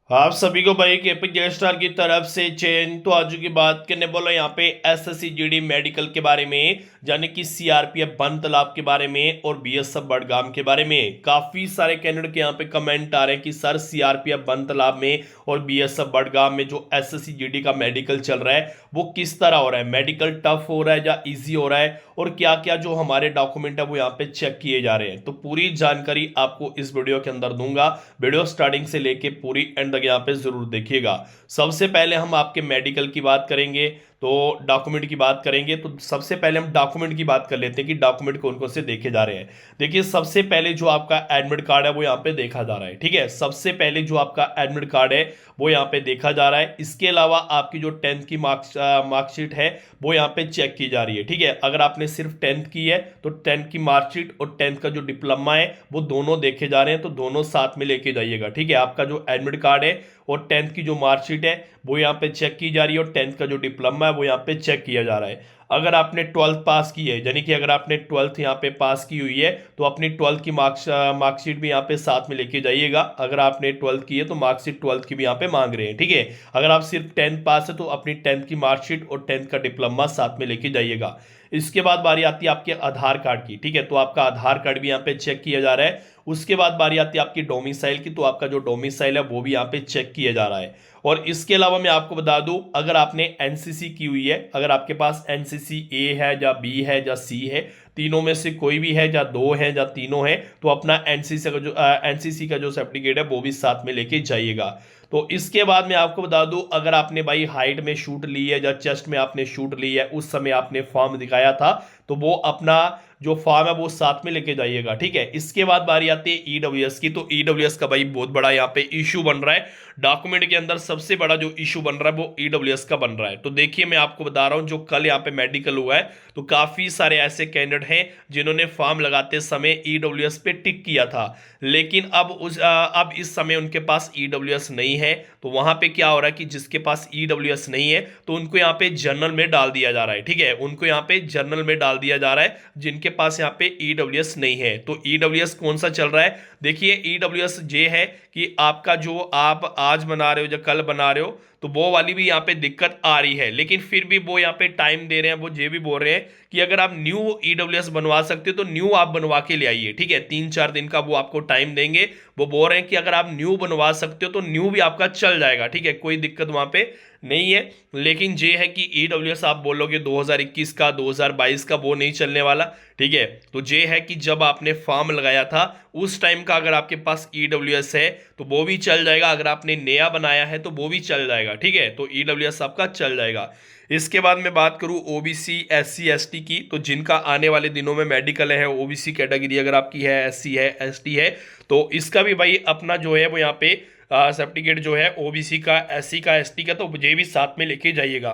आप सभी को भाई केपी स्टार की तरफ से चेन तो आज की बात करने बोलो यहाँ पे एसएससी जीडी मेडिकल के बारे में, यानी कि सीआरपीएफ वन तालाब के बारे में और बीएसएफ बडगाम के बारे में। काफी सारे कैंडिडेट के यहाँ पे कमेंट आ रहे हैं कि सर सीआरपीएफ वन तालाब में और बीएसएफ बडगाम में जो एसएससी जीडी का मेडिकल चल रहा है वो किस तरह हो रहा है, मेडिकल टफ हो रहा है या इजी हो रहा है, और क्या क्या जो हमारे डॉक्यूमेंट है वो यहाँ पे चेक किए जा रहे हैं। तो पूरी जानकारी आपको इस वीडियो के अंदर दूंगा। वीडियो स्टार्टिंग से लेके पूरी एंड तक यहाँ पे जरूर देखिएगा। सबसे पहले हम आपके मेडिकल की बात करेंगे, तो डॉक्यूमेंट की बात करेंगे। तो सबसे पहले हम डॉक्यूमेंट की बात कर लेते हैं कि डॉक्यूमेंट कौन कौन से देखे जा रहे हैं। देखिए, सबसे पहले जो आपका एडमिट कार्ड है वो यहाँ पे देखा जा रहा है। ठीक है, सबसे पहले जो आपका एडमिट कार्ड है वो यहाँ पे देखा जा रहा है। इसके अलावा आपकी जो 10th की मार्कशीट है वो यहाँ पे चेक की जा रही है। ठीक है, अगर आपने सिर्फ 10th की है तो 10th की मार्कशीट और 10th का जो डिप्लोमा है वो दोनों देखे जा रहे हैं, तो दोनों साथ में लेके जाइएगा। ठीक है, आपका जो एडमिट कार्ड है और 10th की जो मार्कशीट है वो यहाँ पे चेक की जा रही है, और 10th का जो डिप्लोमा है वो यहाँ पे चेक किया जा रहा है। अगर आपने 12th पास की है, यानी कि अगर आपने 12th यहाँ पे पास की हुई है तो अपनी 12th की मार्कशीट भी यहाँ पे साथ में लेके जाइएगा। अगर आपने 12th की है तो मार्कशीट 12th की भी यहाँ पे मांग रहे हैं। ठीक है, अगर आप सिर्फ 10th पास है तो अपनी 10th की मार्कशीट और 10th का डिप्लोमा साथ में लेके जाइएगा। इसके बाद बारी आती है आपके आधार कार्ड की। ठीक है, तो आपका आधार कार्ड भी यहाँ पे चेक किया जा रहा है। उसके बाद बारी आती है आपकी डोमिसाइल की, तो आपका जो डोमिसाइल है वो भी यहाँ पे चेक किया जा रहा है। और इसके अलावा मैं आपको बता दूं, अगर आपने एनसीसी की हुई है, अगर आपके पास एनसीसी ए है या बी है या सी है, तीनों में से कोई भी है, या दो है या तीनों है, तो अपना एनसीसी का जो सर्टिफिकेट है वो भी साथ में लेके जाइएगा। तो इसके बाद मैं आपको बता दूं, अगर आपने भाई हाइट में शूट ली है या चेस्ट में आपने शूट ली है, उस समय आपने फॉर्म दिखाया था, तो वो अपना जो फॉर्म है वो साथ में लेके जाइएगा। ठीक है, इसके बाद बारी आती है ईडब्ल्यूएस की। तो ईडब्ल्यूएस का भाई बहुत बड़ा यहाँ पे इशू बन रहा है। डॉक्यूमेंट के अंदर सबसे बड़ा जो इशू बन रहा है वो ईडब्ल्यूएस का बन रहा है। तो देखिए, मैं आपको बता रहा हूं, जो कल यहाँ पे मेडिकल हुआ है तो काफी सारे ऐसे कैंडिडेट हैं जिन्होंने फॉर्म लगाते समय ईडब्ल्यूएस पे टिक किया था, लेकिन अब इस समय उनके पास ईडब्ल्यूएस नहीं है। तो वहां पे क्या हो रहा है कि जिसके पास ईडब्ल्यूएस नहीं है तो उनको यहाँ पे जर्नल में डाल दिया जा रहा है। ठीक है, उनको यहाँ पे जर्नल में डाल दिया जा रहा है जिनके पास यहाँ पे ईडब्ल्यूएस नहीं है। तो ईडब्ल्यूएस कौन सा चल रहा है, देखिए ईडब्ल्यूएस ये है कि आपका जो आप आज बना रहे हो या कल बना रहे हो, तो वो वाली भी यहाँ पे दिक्कत आ रही है। लेकिन फिर भी वो यहाँ पे टाइम दे रहे हैं, वो ये भी बोल रहे हैं कि अगर आप न्यू ईडब्ल्यूएस बनवा सकते हो तो न्यू आप बनवा के ले आइए। ठीक है, 3-4 दिन का वो आपको टाइम देंगे। वो बोल रहे हैं कि अगर आप न्यू बनवा सकते हो तो न्यू भी आपका चल जाएगा। ठीक है, कोई दिक्कत वहां पे नहीं है। लेकिन ये है कि ईडब्ल्यूएस आप बोलोगे 2021 का 2022 का, वो नहीं चलने वाला। ठीक है, तो ये है कि जब आपने फॉर्म लगाया था उस टाइम का अगर आपके पास ईडब्ल्यूएस है तो वो भी चल जाएगा, अगर आपने नया बनाया है तो वो भी चल जाएगा। ठीक है, तो ईडब्ल्यूएस आपका चल जाएगा। इसके बाद मैं बात करूं ओबीसी एससी एसटी की, तो जिनका आने वाले दिनों में मेडिकल है, ओबीसी कैटेगरी अगर आपकी है, एससी है, एसटी है, तो इसका भी भाई अपना जो है वो यहाँ पे सर्टिफिकेट जो है ओबीसी का, एससी का, एसटी का, तो ये भी साथ में लेके जाइएगा।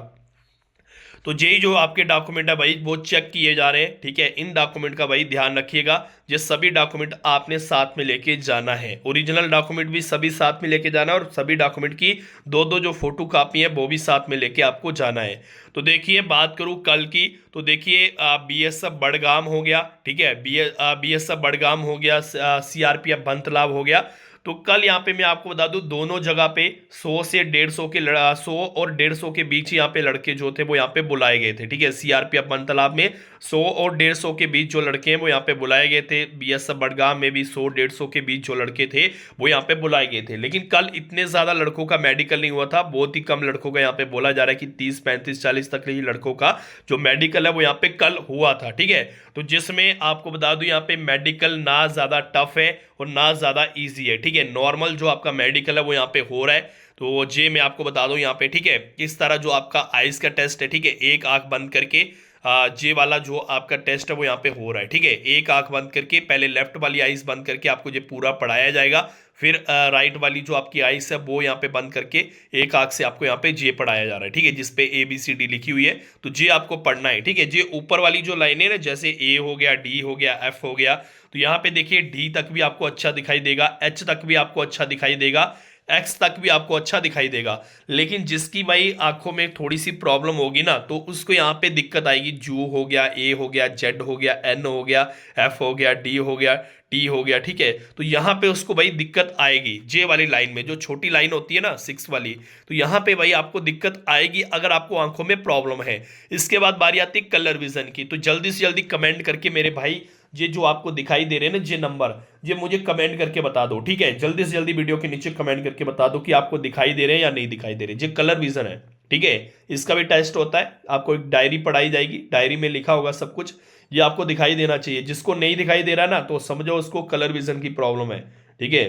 तो यही जो आपके डॉक्यूमेंट है भाई वो चेक किए जा रहे हैं। ठीक है, इन डॉक्यूमेंट का भाई ध्यान रखिएगा। ये सभी डॉक्यूमेंट आपने साथ में लेके जाना है। ओरिजिनल डॉक्यूमेंट भी सभी साथ में लेके जाना है, और सभी डॉक्यूमेंट की दो दो जो फोटो कापी है वो भी साथ में लेके आपको जाना है। तो देखिए, बात करूं कल की, तो देखिए बीएसएफ बडगाम हो गया। ठीक है, बीएसएफ बडगाम हो गया, सीआरपीएफ बंतलाब हो गया। तो कल यहाँ पे मैं आपको बता दूं, दोनों जगह पे 100 से 150 के 100 और 150 के बीच यहाँ पे लड़के जो थे वो यहाँ पे बुलाए गए थे। ठीक है, सीआरपीएफ वन तालाब में 100 और 150 के बीच जो लड़के हैं वो यहाँ पे बुलाए गए थे। बीएसएफ बडगाम में भी 100-150 के बीच जो लड़के थे वो यहाँ पे बुलाए गए थे। लेकिन कल इतने ज्यादा लड़कों का मेडिकल नहीं हुआ था, बहुत ही कम लड़कों का यहाँ पे बोला जा रहा है कि 30-35-40 तक ही लड़कों का जो मेडिकल है वो यहाँ पे कल हुआ था। ठीक है, तो जिसमें आपको बता दूं यहाँ पे मेडिकल ना ज्यादा टफ है और ना ज्यादा इजी है। ठीक है, नॉर्मल जो आपका मेडिकल है वो यहाँ पे हो रहा है। तो जे मैं आपको बता दूं यहाँ पे, ठीक है, किस तरह जो आपका आइज का टेस्ट है। ठीक है, एक आंख बंद करके जे वाला जो आपका टेस्ट है वो यहाँ पे हो रहा है। ठीक है, एक आंख बंद करके, पहले लेफ्ट वाली आइज बंद करके आपको ये पूरा पढ़ाया जाएगा, फिर राइट वाली जो आपकी आइज है वो यहाँ पे बंद करके एक आंख से आपको यहाँ पे जे पढ़ाया जा रहा है। ठीक है, जिसपे ABCD लिखी हुई है, तो जे आपको पढ़ना है। ठीक है, जे ऊपर वाली जो लाइनें ना, जैसे ए हो गया, डी हो गया, एफ हो गया, तो यहाँ पे देखिए डी तक भी आपको अच्छा दिखाई देगा, एच तक भी आपको अच्छा दिखाई देगा, एक्स तक भी आपको अच्छा दिखाई देगा। लेकिन जिसकी भाई आंखों में थोड़ी सी प्रॉब्लम होगी ना, तो उसको यहाँ पे दिक्कत आएगी। जू हो गया, ए हो गया, जेड हो गया, एन हो गया, एफ हो गया, डी हो गया, टी हो गया, ठीक है। तो यहाँ पे उसको भाई दिक्कत आएगी, जे वाली लाइन में जो छोटी लाइन होती है ना 6 वाली, तो यहाँ पे भाई आपको दिक्कत आएगी अगर आपको आंखों में प्रॉब्लम है। इसके बाद बारी आती है कलर विजन की। तो जल्दी से जल्दी कमेंट करके मेरे भाई ये जो आपको दिखाई दे रहे हैं ना ये नंबर, ये मुझे कमेंट करके बता दो, ठीक है। जल्दी से जल्दी वीडियो के नीचे कमेंट करके बता दो कि आपको दिखाई दे रहे हैं या नहीं दिखाई दे रहे। ये कलर विजन है, ठीक है। इसका भी टेस्ट होता है, आपको एक डायरी पढ़ाई जाएगी, डायरी में लिखा होगा सब कुछ, ये आपको दिखाई देना चाहिए। जिसको नहीं दिखाई दे रहा ना तो समझो उसको कलर विजन की प्रॉब्लम है, ठीक है।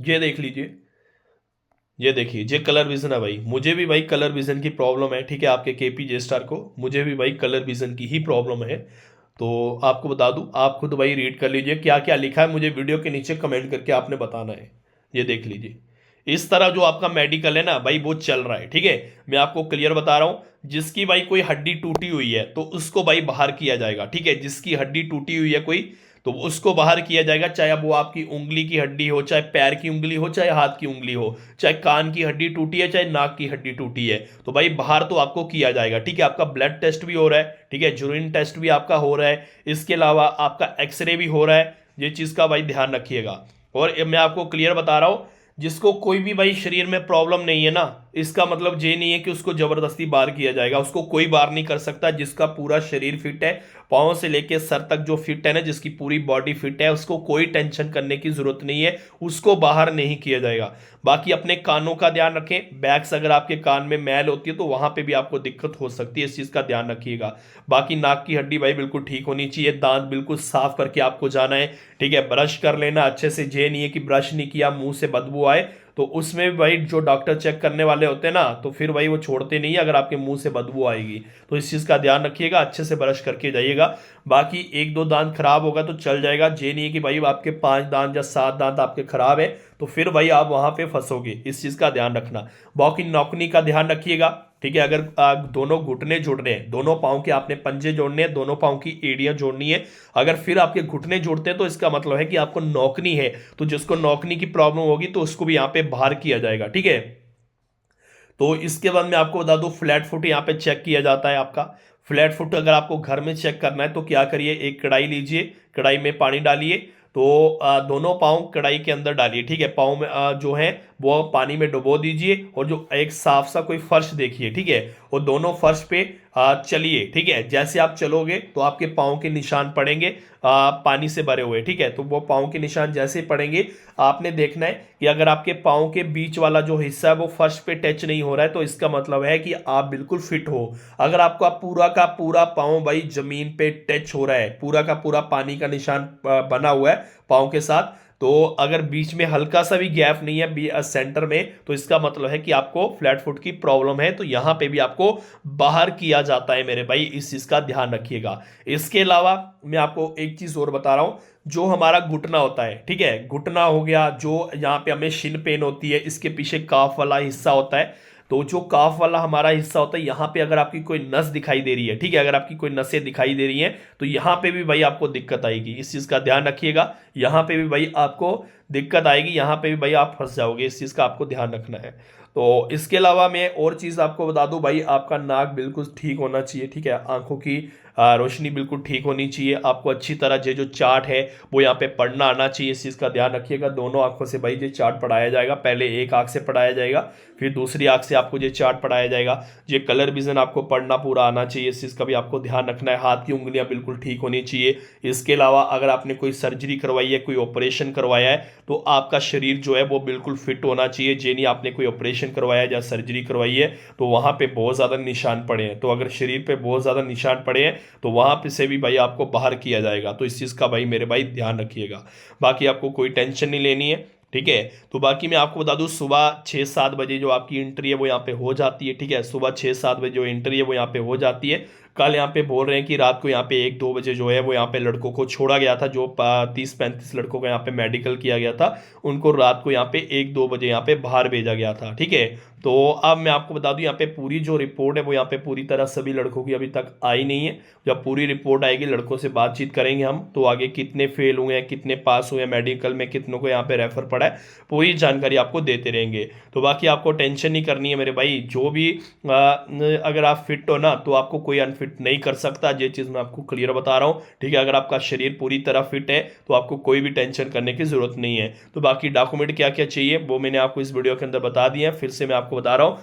ये देख लीजिए, ये देखिए ये कलर विजन है भाई। मुझे भी भाई कलर विजन की प्रॉब्लम है, ठीक है। आपके केपी जे स्टार को मुझे भी भाई कलर विजन की ही प्रॉब्लम है। तो आपको बता दूं, आप खुद भाई रीड कर लीजिए क्या क्या लिखा है, मुझे वीडियो के नीचे कमेंट करके आपने बताना है। ये देख लीजिए, इस तरह जो आपका मेडिकल है ना भाई वो चल रहा है, ठीक है। मैं आपको क्लियर बता रहा हूं, जिसकी भाई कोई हड्डी टूटी हुई है तो उसको भाई बाहर किया जाएगा, ठीक है। जिसकी हड्डी टूटी हुई है कोई तो उसको बाहर किया जाएगा, चाहे अब वो आपकी उंगली की हड्डी हो, चाहे पैर की उंगली हो, चाहे हाथ की उंगली हो, चाहे कान की हड्डी टूटी है, चाहे नाक की हड्डी टूटी है, तो भाई बाहर तो आपको किया जाएगा, ठीक है। आपका ब्लड टेस्ट भी हो रहा है, ठीक है। यूरिन टेस्ट भी आपका हो रहा है, इसके अलावा आपका एक्सरे भी हो रहा है। ये चीज़ का भाई ध्यान रखिएगा। और मैं आपको क्लियर बता रहा हूँ, जिसको कोई भी भाई शरीर में प्रॉब्लम नहीं है ना, इसका मतलब ये नहीं है कि उसको जबरदस्ती बार किया जाएगा। उसको कोई बार नहीं कर सकता। जिसका पूरा शरीर फिट है, पाँव से लेके सर तक जो फिट है ना, जिसकी पूरी बॉडी फिट है, उसको कोई टेंशन करने की जरूरत नहीं है, उसको बाहर नहीं किया जाएगा। बाकी अपने कानों का ध्यान रखें। बैक्स अगर आपके कान में मैल होती है तो वहां पे भी आपको दिक्कत हो सकती है, इस चीज का ध्यान रखिएगा। बाकी नाक की हड्डी भाई बिल्कुल ठीक होनी चाहिए। दांत बिल्कुल साफ करके आपको जाना है, ठीक है। ब्रश कर लेना अच्छे से। ये नहीं है कि ब्रश नहीं किया मुंह से बदबू आए, तो उसमें भी भाई जो डॉक्टर चेक करने वाले होते हैं ना, तो फिर भाई वो छोड़ते नहीं है अगर आपके मुंह से बदबू आएगी। तो इस चीज़ का ध्यान रखिएगा, अच्छे से ब्रश करके जाइएगा। बाकी एक दो दांत खराब होगा तो चल जाएगा। ये नहीं है कि भाई आपके 5 दांत या 7 दांत आपके खराब है तो फिर भाई आप वहां पे फंसोगे, इस चीज़ का ध्यान रखना। बाकी नौकनी का ध्यान रखिएगा, ठीक है। अगर दोनों घुटने जुड़ने हैं, दोनों पाँव के आपने पंजे जोड़ने हैं, दोनों पाँव की एड़ियां जोड़नी है। अगर फिर आपके घुटने जुड़ते हैं तो इसका मतलब है कि आपको नौकनी है। तो जिसको नौकनी की प्रॉब्लम होगी तो उसको भी यहाँ पे बाहर किया जाएगा, ठीक है। तो इसके बाद मैं आपको बता दूं, फ्लैट फुट यहाँ पे चेक किया जाता है आपका। फ्लैट फुट अगर आपको घर में चेक करना है तो क्या करिए, एक कढ़ाई लीजिए, कढ़ाई में पानी डालिए, तो दोनों पाँव कढ़ाई के अंदर डालिए, ठीक है। पाँव में जो है वो पानी में डुबो दीजिए, और जो एक साफ सा कोई फर्श देखिए, ठीक है। और दोनों फर्श पे चलिए, ठीक है। जैसे आप चलोगे तो आपके पाँव के निशान पड़ेंगे पानी से भरे हुए, ठीक है। तो वो पाँव के निशान जैसे पड़ेंगे, आपने देखना है कि अगर आपके पाँव के बीच वाला जो हिस्सा है वो फर्श पे टच नहीं हो रहा है तो इसका मतलब है कि आप बिल्कुल फिट हो। अगर आपका पूरा का पूरा पाँव भाई जमीन पे टच हो रहा है, पूरा का पूरा पानी का निशान बना हुआ है पाँव के साथ, तो अगर बीच में हल्का सा भी गैप नहीं है सेंटर में, तो इसका मतलब है कि आपको फ्लैट फुट की प्रॉब्लम है। तो यहां पे भी आपको बाहर किया जाता है मेरे भाई, इस चीज का ध्यान रखिएगा। इसके अलावा मैं आपको एक चीज और बता रहा हूं, जो हमारा घुटना होता है, ठीक है, घुटना हो गया, जो यहाँ पे हमें शिन पेन होती है, इसके पीछे काफ वाला हिस्सा होता है। तो जो काफ वाला हमारा हिस्सा होता है, यहाँ पे अगर आपकी कोई नस दिखाई दे रही है, ठीक है, अगर आपकी कोई नसें दिखाई दे रही हैं तो यहाँ पे भी भाई आपको दिक्कत आएगी, इस चीज का ध्यान रखिएगा। यहाँ पे भी भाई आपको दिक्कत आएगी, यहाँ पे भी भाई आप फंस जाओगे, इस चीज का आपको ध्यान रखना है। तो इसके अलावा मैं और चीज आपको बता दूं भाई, आपका नाक बिल्कुल ठीक होना चाहिए, ठीक है। आंखों की रोशनी बिल्कुल ठीक होनी चाहिए। आपको अच्छी तरह ये जो चार्ट है वो यहाँ पे पढ़ना आना चाहिए, इस चीज़ का ध्यान रखिएगा। दोनों आंखों से भाई ये चार्ट पढ़ाया जाएगा, पहले एक आंख से पढ़ाया जाएगा, फिर दूसरी आंख से आपको ये चार्ट पढ़ाया जाएगा। ये कलर विजन आपको पढ़ना पूरा आना चाहिए, इस चीज़ का भी आपको ध्यान रखना है। हाथ की उंगलियां बिल्कुल ठीक होनी चाहिए। इसके अलावा अगर आपने कोई सर्जरी करवाई है, कोई ऑपरेशन करवाया है, तो आपका शरीर जो है वो बिल्कुल फिट होना चाहिए। जे नहीं आपने कोई ऑपरेशन करवाया या सर्जरी करवाई है तो वहां पे बहुत ज़्यादा निशान पड़े हैं, तो अगर शरीर पे बहुत ज़्यादा निशान पड़े हैं तो वहां पे से भी भाई आपको बाहर किया जाएगा। तो इस चीज़ का भाई मेरे भाई ध्यान रखिएगा। बाकी आपको कोई टेंशन नहीं लेनी है, ठीक है। तो बाकी मैं आपको बता दूं, सुबह 6-7 बजे जो आपकी एंट्री है वो यहाँ पे हो जाती है, ठीक है। सुबह 6-7 बजे जो एंट्री है वो यहाँ पे हो जाती है। कल यहाँ पे बोल रहे हैं कि रात को यहाँ पे 1-2 बजे जो है वो यहाँ पे लड़कों को छोड़ा गया था, जो 30-35 लड़कों को यहाँ पे मेडिकल किया गया था, उनको रात को यहाँ पे 1-2 बजे यहाँ पे बाहर भेजा गया था, ठीक है। तो अब मैं आपको बता दूं, यहाँ पे पूरी जो रिपोर्ट है वो यहाँ पे पूरी तरह सभी लड़कों की अभी तक आई नहीं है। जब पूरी रिपोर्ट आएगी लड़कों से बातचीत करेंगे हम, तो आगे कितने फेल हुए हैं, कितने पास हुए हैं मेडिकल में, कितनों को यहाँ पे रेफर पड़ा है, पूरी जानकारी आपको देते रहेंगे। तो बाकी आपको टेंशन नहीं करनी है मेरे भाई। जो भी अगर आप फिट हो ना तो आपको कोई अनफिट फिट नहीं कर सकता। ये चीज़ मैं आपको क्लियर बता रहा हूँ, ठीक है। अगर आपका शरीर पूरी तरह फिट है तो आपको कोई भी टेंशन करने की जरूरत नहीं है। तो बाकी डॉक्यूमेंट क्या क्या चाहिए वो मैंने आपको इस वीडियो के अंदर बता दिया है, फिर से मैं आपको बता रहा हूँ।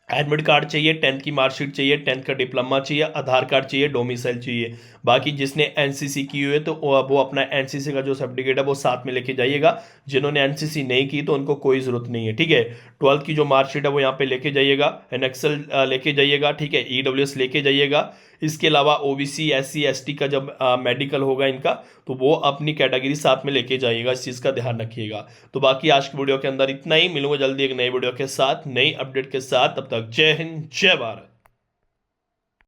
एडमिट कार्ड चाहिए, 10th की मार्कशीट चाहिए, 10th का डिप्लोमा चाहिए, आधार कार्ड चाहिए, डोमिसाइल चाहिए। बाकी जिसने एनसीसी की हुई है तो वो अपना एनसीसी का जो सर्टिफिकेट है वो साथ में लेके जाइएगा। जिन्होंने एनसीसी नहीं की तो उनको कोई जरूरत नहीं है, ठीक है। 12th की जो मार्कशीट है वो यहाँ पे लेके जाइएगा, एनएक्सल लेके जाइएगा, ठीक है। ईडब्ल्यूएस लेके जाइएगा। इसके अलावा ओबीसी एससी एसटी का जब मेडिकल होगा इनका, तो वो अपनी कैटेगरी साथ में लेके जाइएगा, इस चीज़ का ध्यान रखिएगा। तो बाकी आज की वीडियो के अंदर इतना ही, मिलूंगा जल्दी एक नई वीडियो के साथ, नई अपडेट के साथ। तब तक जय हिंद, जय भारत।